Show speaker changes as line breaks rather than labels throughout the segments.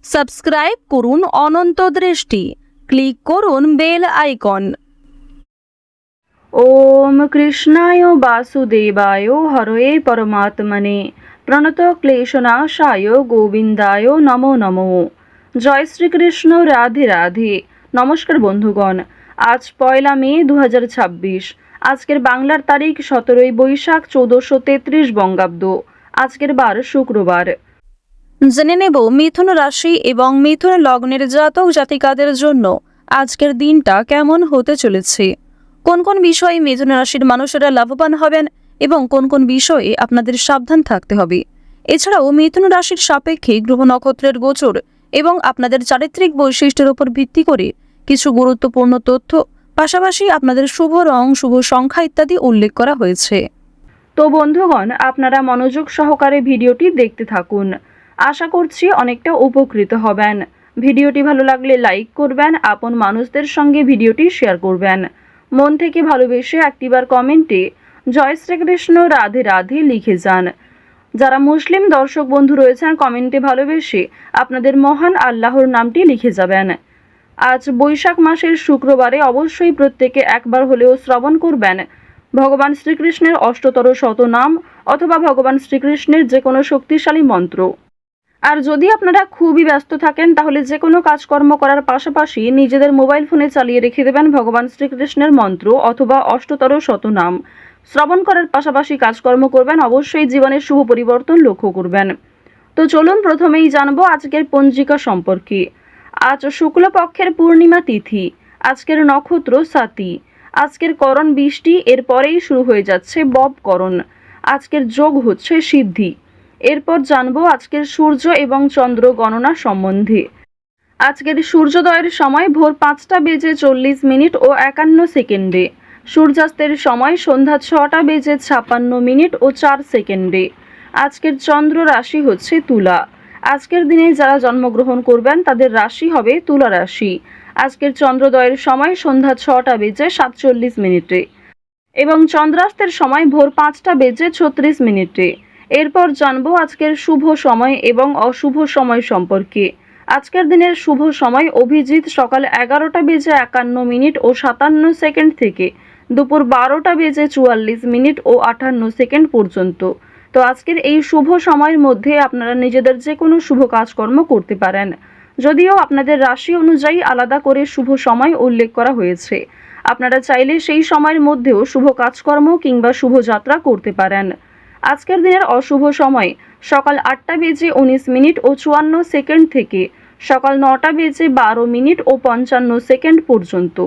Subscribe করুন অনন্ত দৃষ্টি, click করুন বেল আইকন। ওম কৃষ্ণায় বাসুদেবায় হরয়ে পরমাত্মনে প্রণত ক্লেশনাশায় গোবিন্দায় নমো নমো। জয় শ্রীকৃষ্ণ, রাধে রাধে। নমস্কার বন্ধুগণ, আজ 1 মে 2026। আজকের বাংলার তারিখ 17 বৈশাখ 1433 বঙ্গাব্দ। আজকের বার শুক্রবার। জেনে নেব মিথুন রাশি এবং মিথুন লগ্নের জাতক জাতিকাদের জন্য আজকের দিনটা কেমন হতে চলেছে, কোন কোন বিষয়ে মিথুন রাশির মানুষেরা লাভবান হবেন এবং কোন কোন বিষয়ে আপনাদের সাবধান থাকতে হবে। এছাড়াও মিথুন রাশির সাপেক্ষে গ্রহ নক্ষত্রের গোচর এবং আপনাদের চারিত্রিক বৈশিষ্ট্যের উপর ভিত্তি করে কিছু গুরুত্বপূর্ণ তথ্য, পাশাপাশি আপনাদের শুভ রং, শুভ সংখ্যা ইত্যাদি উল্লেখ করা হয়েছে। তো বন্ধুগণ, আপনারা মনোযোগ সহকারে ভিডিওটি দেখতে থাকুন। আশা করছি অনেকটা উপকৃত হবেন। ভিডিওটি ভালো লাগলে লাইক করবেন, আপন মানুষদের সঙ্গে ভিডিওটি শেয়ার করবেন। মন থেকে ভালোবেসে একটিবার কমেন্টে জয় শ্রীকৃষ্ণ, রাধে রাধে লিখে যান। যারা মুসলিম দর্শক বন্ধু রয়েছেন, কমেন্টে ভালোবেসে আপনাদের মহান আল্লাহর নামটি লিখে যাবেন। আজ বৈশাখ মাসের শুক্রবারে অবশ্যই প্রত্যেকে একবার হলেও শ্রবণ করবেন ভগবান শ্রীকৃষ্ণের অষ্টতর শতনাম অথবা ভগবান শ্রীকৃষ্ণের যে কোনো শক্তিশালী মন্ত্র। আর যদি আপনারা খুবই ব্যস্ত থাকেন, তাহলে যে কোনো কাজকর্ম করার পাশাপাশি নিজেদের মোবাইল ফোনে চালিয়ে রেখে দেবেন ভগবান শ্রীকৃষ্ণের মন্ত্র অথবা অষ্টতর শতনাম। শ্রবণ করার পাশাপাশি কাজকর্ম করবেন, অবশ্যই জীবনের শুভ পরিবর্তন লক্ষ্য করবেন। তো চলুন প্রথমেই জানবো আজকের পঞ্জিকা সম্পর্কে। আজ শুক্লপক্ষের পূর্ণিমা তিথি, আজকের নক্ষত্র সাতি, আজকের করণ বৃষ্টি, এরপরেই শুরু হয়ে যাচ্ছে ববকরণ। আজকের যোগ হচ্ছে সিদ্ধি। এরপর জানবো আজকের সূর্য এবং চন্দ্র গণনা সম্বন্ধে। আজকের সূর্যোদয়ের সময় ভোর 5টা বেজে 40 মিনিট ও 51 সেকেন্ডে, সূর্যাস্তের সময় সন্ধ্যা 6টা বেজে 56 মিনিট ও 4 সেকেন্ডে। আজকের চন্দ্র রাশি হচ্ছে তুলা। আজকের দিনে যারা জন্মগ্রহণ করবেন তাদের রাশি হবে তুলা রাশি। আজকের চন্দ্রোদয়ের সময় সন্ধ্যা 6টা বেজে 47 মিনিটে এবং চন্দ্রাস্তের সময় ভোর 5টা বেজে 36 মিনিটে। এরপর জানবো আজকের শুভ সময় এবং অশুভ সময় সম্পর্কে। আজকের দিনের শুভ সময় অভিজিৎ সকাল 11টা বেজে 51 মিনিট ও 57 সেকেন্ড থেকে দুপুর 12টা বেজে 44 মিনিট ও 58 সেকেন্ড পর্যন্ত। তো আজকের এই শুভ সময়ের মধ্যে আপনারা নিজেদের যে কোনো শুভ কাজকর্ম করতে পারেন, যদিও আপনাদের রাশি অনুযায়ী আলাদা করে শুভ সময় উল্লেখ করা হয়েছে। আপনারা চাইলে সেই সময়ের মধ্যেও শুভ কাজকর্ম কিংবা শুভ যাত্রা করতে পারেন। আজকের দিনের অশুভ সময় সকাল 8টা বেজে 19 মিনিট ও 54 সেকেন্ড থেকে সকাল 9টা বেজে 12 মিনিট ও 55 সেকেন্ড পর্যন্ত।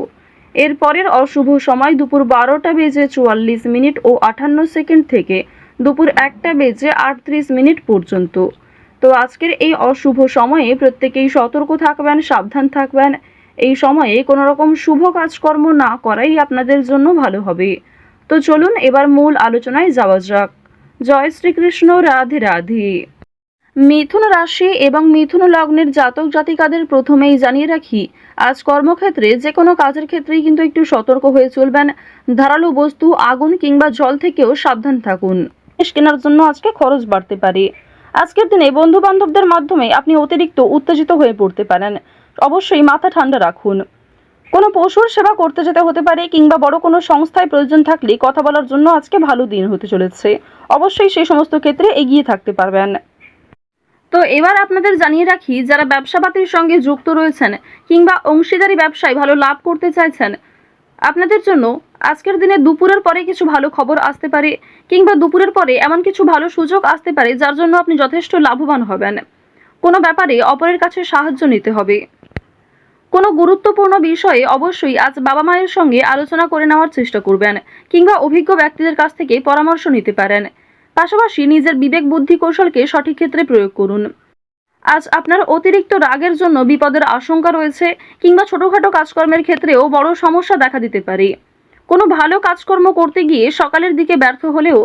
এরপরের অশুভ সময় দুপুর 12টা বেজে 44 মিনিট ও 58 সেকেন্ড থেকে দুপুর 1টা বেজে 38 মিনিট পর্যন্ত। তো আজকের এই অশুভ সময়ে প্রত্যেকেই সতর্ক থাকবেন, সাবধান থাকবেন। এই সময়ে কোনো রকম শুভ কাজকর্ম না করাই আপনাদের জন্য ভালো হবে। তো চলুন এবার মূল আলোচনায় যাওয়া যাক। জয় শ্রীকৃষ্ণ, রাধে রাধে। মিথুন রাশি এবং মিথুন লগ্নের জাতক জাতিকাদের প্রথমেই জানিয়ে রাখি, আজ কর্মক্ষেত্রে যে কোনো কাজের ক্ষেত্রেই কিন্তু একটু সতর্ক হয়ে চলবেন। ধারালো বস্তু, আগুন কিংবা জল থেকেও সাবধান থাকুন। কেনার জন্য আজকে খরচ বাড়তে পারে। আজকের দিনে বন্ধু বান্ধবদের মাধ্যমে আপনি অতিরিক্ত উত্তেজিত হয়ে পড়তে পারেন। অবশ্যই মাথা ঠান্ডা রাখুন। কোনো পশুর সেবা করতে যেতে হতে পারে কিংবা বড় কোনো সংস্থায় প্রয়োজন থাকলে কথা বলার জন্য আজকে ভালো দিন হতে চলেছে। অবশ্যই সেই সমস্ত ক্ষেত্রে এগিয়ে থাকতে পারবেন। তো এবার আপনাদের জানিয়ে রাখি, যারা ব্যবসাপাতির সঙ্গে যুক্ত রয়েছেন কিংবা অংশীদারি ব্যবসায় ভালো লাভ করতে চাইছেন, আপনাদের জন্য আজকের দিনে দুপুরের পরে কিছু ভালো খবর আসতে পারে কিংবা দুপুরের পরে এমন কিছু ভালো সুযোগ আসতে পারে যার জন্য আপনি যথেষ্ট লাভবান হবেন। কোনো ব্যাপারে অপরের কাছে সাহায্য নিতে হবে। কোনো গুরুত্বপূর্ণ বিষয়ে অবশ্যই আজ বাবা মায়ের সঙ্গে আলোচনা করে নেওয়ার চেষ্টা করবেন কিংবা অভিজ্ঞ ব্যক্তিদের কাছ থেকে পরামর্শ নিতে পারেন। পাশাপাশি নিজের বিবেক বুদ্ধি কৌশলকে সঠিক ক্ষেত্রে প্রয়োগ করুন। আজ আপনার অতিরিক্ত রাগের জন্য বিপদের আশঙ্কা রয়েছে কিংবা ছোটখাটো কাজকর্মের ক্ষেত্রেও বড় সমস্যা দেখা দিতে পারে। কোনো ভালো কাজকর্ম করতে গিয়ে সকালের দিকে ব্যর্থ হলেও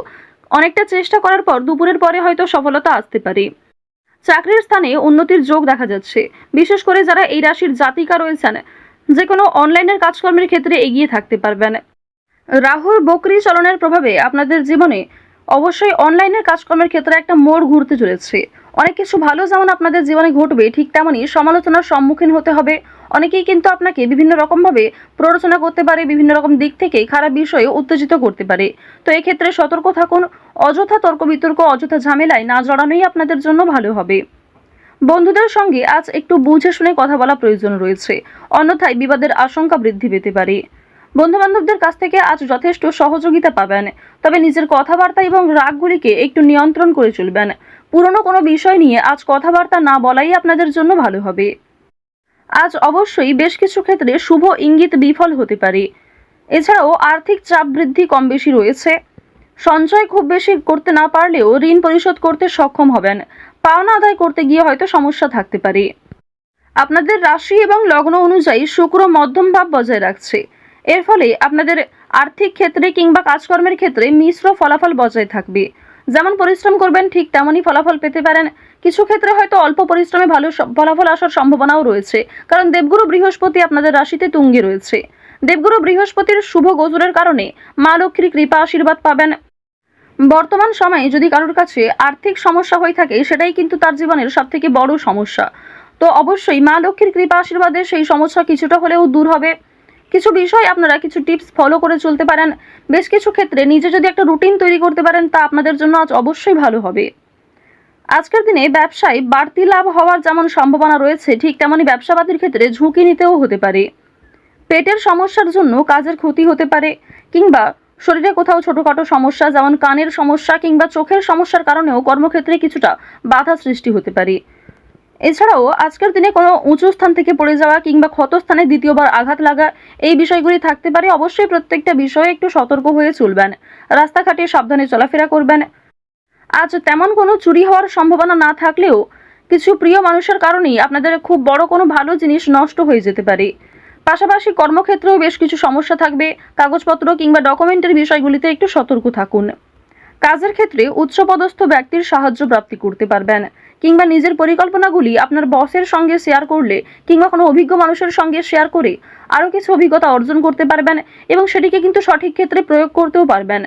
অনেকটা চেষ্টা করার পর দুপুরের পরে হয়তো সফলতা আসতে পারে। চাকরির স্থানে উন্নতির যোগ দেখা যাচ্ছে। বিশেষ করে যারা এই রাশির জাতিকা রয়েছেন, যে কোনো অনলাইনের কাজকর্মের ক্ষেত্রে এগিয়ে থাকতে পারবেন। রাহুর বকরি চলনের প্রভাবে আপনাদের জীবনে অবশ্যই অনলাইনের কাজকর্মের ক্ষেত্রে একটা মোড় ঘুরতে চলেছে। অনেক কিছু ভালো যেমন আপনাদের জীবনে ঘটবে, ঠিক তেমনই সমালোচনার সম্মুখীন হতে হবে। অনেকেই কিন্তু আপনাকে বিভিন্ন রকমভাবে প্ররোচনা করতে পারে, বিভিন্ন রকম দিক থেকে খারাপ বিষয়ে উত্তেজিত করতে পারে। তো এক্ষেত্রে সতর্ক থাকুন। অযথা তর্ক বিতর্ক, অযথা ঝামেলায় না জড়ানোই আপনাদের জন্য ভালো হবে। বন্ধুদের সঙ্গে আজ একটু বুঝে শুনে কথা বলা প্রয়োজন রয়েছে, অন্যথায় বিবাদের আশঙ্কা বৃদ্ধি পেতে পারে। বন্ধু বান্ধবদের কাছ থেকে আজ যথেষ্ট সহযোগিতা পাবেন, তবে নিজের কথাবার্তা এবং রাগগুলিকে একটু নিয়ন্ত্রণ করে চলবেন। পুরনো কোনো বিষয় নিয়ে আজ কথাবার্তা না বলাই আপনাদের জন্য ভালো হবে। আজ অবশ্যই বেশ কিছু ক্ষেত্রে শুভ ইঙ্গিত বিফল হতে পারে। এছাড়াও আর্থিক চাপ বৃদ্ধি কম বেশি রয়েছে। সঞ্চয় খুব বেশি করতে না পারলেও ঋণ পরিশোধ করতে সক্ষম হবেন। পাওনা আদায় করতে গিয়ে হয়তো সমস্যা থাকতে পারে। আপনাদের রাশি এবং লগ্ন অনুযায়ী শুক্র মধ্যম ভাব বজায় রাখছে। এর ফলে আপনাদের আর্থিক ক্ষেত্রে কিংবা কাজকর্মের ক্ষেত্রে মিশ্র ফলাফল বজায় থাকবে। যেমন পরিশ্রম করবেন ঠিক তেমনই ফলাফল পেতে পারেন। কিছু ক্ষেত্রে হয়তো অল্প পরিশ্রমে ভালো ফলাফল আসার সম্ভাবনাও রয়েছে, কারণ দেবগুরু বৃহস্পতি আপনাদের রাশিতে তুঙ্গে রয়েছে। দেবগুরু বৃহস্পতির শুভ গোচরের কারণে মা লক্ষ্মীর কৃপা আশীর্বাদ পাবেন। বর্তমান সময়ে যদি কারোর কাছে আর্থিক সমস্যা হয়ে থাকে, সেটাই কিন্তু তার জীবনের সবথেকে বড় সমস্যা। তো অবশ্যই মা লক্ষ্মীর কৃপা আশীর্বাদে সেই সমস্যা কিছুটা হলেও দূর হবে। কিছু বিষয় আপনারা কিছু টিপস ফলো করে চলতে পারেন। বেশ কিছু ক্ষেত্রে নিজে যদি একটা রুটিন তৈরি করতে পারেন, তা আপনাদের জন্য আজ অবশ্যই ভালো হবে। আজকের দিনে ব্যবসায় বাড়তি লাভ হওয়ার যেমন সম্ভাবনা রয়েছে, ঠিক তেমনই ব্যবসাপাতির ক্ষেত্রে ঝুঁকি নিতেও হতে পারে। পেটের সমস্যার জন্য কাজের ক্ষতি হতে পারে, কিংবা শরীরে কোথাও ছোটখাটো সমস্যা যেমন কানের সমস্যা কিংবা চোখের সমস্যার কারণেও কর্মক্ষেত্রে কিছুটা বাধা সৃষ্টি হতে পারে। এছাড়াও আজকের দিনে কোনো উঁচু স্থান থেকে পড়ে যাওয়া কিংবা ক্ষতস্থানে দ্বিতীয়বার আঘাত লাগা, এই বিষয়গুলি থাকতে পারে। অবশ্যই প্রত্যেকটা বিষয়ে একটু সতর্ক হয়ে চলবেন। রাস্তাঘাটে সাবধানে চলাফেরা করবেন। আজ তেমন কোনো চুরি হওয়ার সম্ভাবনা না থাকলেও কিছু প্রিয় মানুষের কারণেই আপনাদের খুব বড় কোনো ভালো জিনিস নষ্ট হয়ে যেতে পারে। পাশাপাশি কর্মক্ষেত্রেও বেশ কিছু সমস্যা থাকবে। কাগজপত্র কিংবা ডকুমেন্টের বিষয়গুলিতে একটু সতর্ক থাকুন। কাজের ক্ষেত্রে উচ্চপদস্থ ব্যক্তির সাহায্য প্রাপ্তি করতে পারবেন, কিংবা নিজের পরিকল্পনাগুলি আপনার বসের সঙ্গে শেয়ার করলে কিংবা কোনো অভিজ্ঞ মানুষের সঙ্গে শেয়ার করে আরও কিছু অভিজ্ঞতা অর্জন করতে পারবেন এবং সেটিকে কিন্তু সঠিক ক্ষেত্রে প্রয়োগ করতেও পারবেন।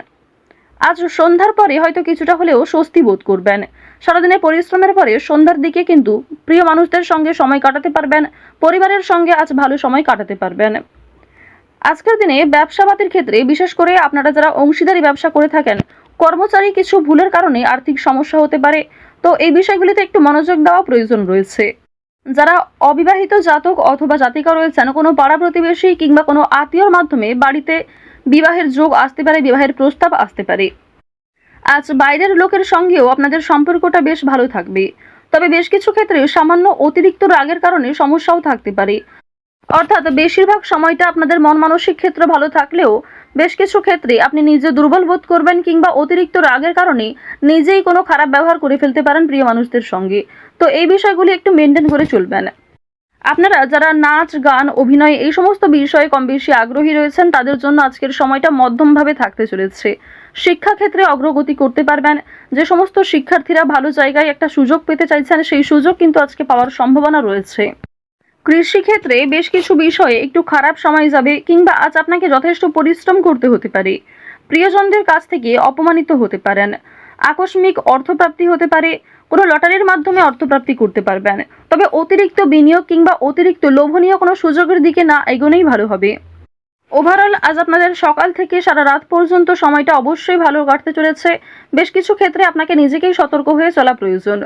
আজ সন্ধ্যার পরে হয়তো কিছুটা হলেও স্বস্তি বোধ করবেন। সারাদিনের পরিশ্রমের পরে সন্ধ্যার দিকে কিন্তু প্রিয় মানুষদের সঙ্গে সময় কাটাতে পারবেন। পরিবারের সঙ্গে আজ ভালো সময় কাটাতে পারবেন। আজকের দিনে ব্যবসাপাতির ক্ষেত্রে বিশেষ করে আপনারা যারা অংশীদারি ব্যবসা করে থাকেন, কর্মচারী কিছু ভুলের কারণে আর্থিক সমস্যা হতে পারে। তো এই বিষয়গুলিতে একটু মনোযোগ দেওয়া প্রয়োজন রয়েছে। যারা অবিবাহিত জাতক অথবা জাতিকা রয়েছেন, কোনো পাড়া প্রতিবেশী কিংবা কোনো আত্মীয়র মাধ্যমে বাড়িতে বিবাহের যোগ আসতে পারে, বিবাহের প্রস্তাব আসতে পারে। আজ বাইরের লোকের সঙ্গেও আপনাদের সম্পর্কটা বেশ ভালো থাকবে, তবে বেশ কিছু ক্ষেত্রে সামান্য অতিরিক্ত রাগের কারণে সমস্যাও থাকতে পারে। অর্থাৎ বেশিরভাগ সময়টা আপনাদের মন মানসিক ক্ষেত্র ভালো থাকলেও বেশ কিছু ক্ষেত্রে আপনি নিজে দুর্বল বোধ করবেন, কিংবা অতিরিক্ত রাগের কারণে নিজেই কোনো খারাপ ব্যবহার করে ফেলতে পারেন প্রিয় মানুষদের সঙ্গে। তো এই বিষয়গুলি একটু মেনটেন করে চলবেন। আপনারা যারা নাচ গান অভিনয় এই সমস্ত বিষয়ে কম বেশি আগ্রহী রয়েছেন, তাদের জন্য আজকের সময়টা মধ্যমভাবে থাকতে চলেছে। শিক্ষাক্ষেত্রে অগ্রগতি করতে পারবেন। যে সমস্ত শিক্ষার্থীরা ভালো জায়গায় একটা সুযোগ পেতে চাইছেন, সেই সুযোগ কিন্তু আজকে পাওয়ার সম্ভাবনা রয়েছে। কৃষিক্ষেত্রে বেশ কিছু বিষয়ে একটু খারাপ সময় যাবে, কিংবা আজ আপনাকে যথেষ্ট পরিশ্রম করতে হতে পারে। প্রিয়জনদের কাছ থেকে অপমানিত হতে পারেন। আকস্মিক অর্থপ্রাপ্তি হতে পারে। কোনো লটারির মাধ্যমে অর্থপ্রাপ্তি করতে পারবেন। তবে অতিরিক্ত বিনিয়োগ কিংবা অতিরিক্ত লোভনীয় কোনো সুযোগের দিকে না এগোনোই ভালো হবে। ওভারঅল আজ আপনাদের সকাল থেকে সারা রাত পর্যন্ত সময়টা অবশ্যই ভালো কাটতে চলেছে। বেশ কিছু ক্ষেত্রে আপনাকে নিজেকেই সতর্ক হয়ে চলা প্রয়োজন।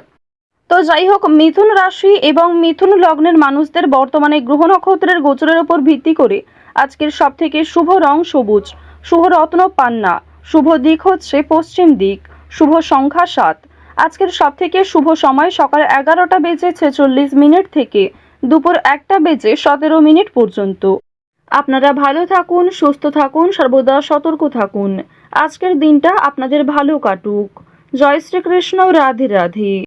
তো যাই হোক, মিথুন রাশি এবং মিথুন লগ্নের মানুষদের বর্তমানে গ্রহ নক্ষত্রের গোচরের উপর ভিত্তি করে আজকের সবথেকে শুভ রং সবুজ, শুভ রত্ন পান্না, শুভ দিক হচ্ছে পশ্চিম দিক, শুভ সংখ্যা 7। আজকের সবথেকে শুভ সময় সকাল 11:46 থেকে দুপুর 1:17 পর্যন্ত। আপনারা ভালো থাকুন, সুস্থ থাকুন, সর্বদা সতর্ক থাকুন। আজকের দিনটা আপনাদের ভালো কাটুক। জয় শ্রীকৃষ্ণ। রাধে রাধে।